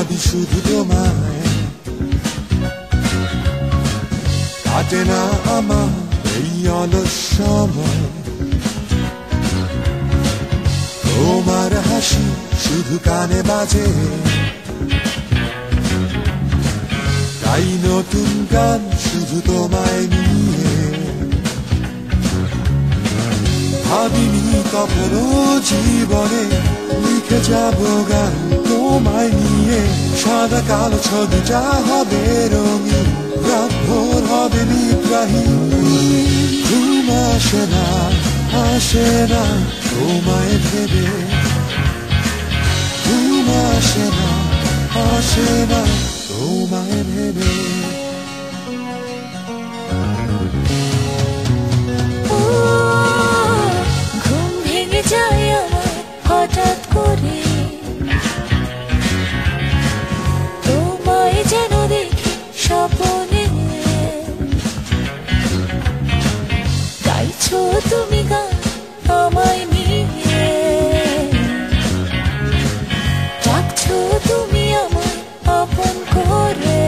ভাবি শুধু তোমায়, কাটে না আমার এই অলস সময়। তোমার হাসি শুধু কানে বাজে, তাই নতুন গান শুধু তোমায় নিয়ে। ভাবিনি কখনো জীবনে লিখে যাব গান তোমায় নিয়ে। সাদা কালো ছবিটা হবে রঙিন, রাত ভোর হবে নিদ্রাহীন। ঘুম আসে না, আসে না তোমায় ভেবে। ঘুম আসে না, আসে না তোমায় ভেবে। ঘুম ভেঙে যায় আমার হঠাৎ করে, তোমায় যেন দেখি স্বপ্নে। গাইছো তুমি গান আমায় নিয়ে, ডাকছো তুমি আমায় আপন করে।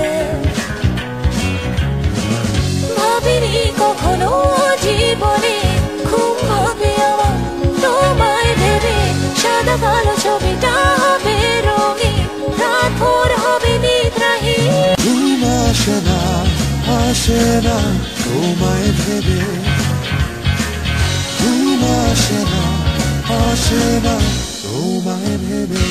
ভাবিনি কখনো জীবনে ঘুম হবে আমার তোমায় ভেবে। সাদা কালো ছবিটা হবে রঙিন, রাত ভোর হবে নিদ্রাহীন। ঘুম আসে না, আসে না তোমায় ভেবে। ঘুম আসে না, আসে না তোমায় ভেবে।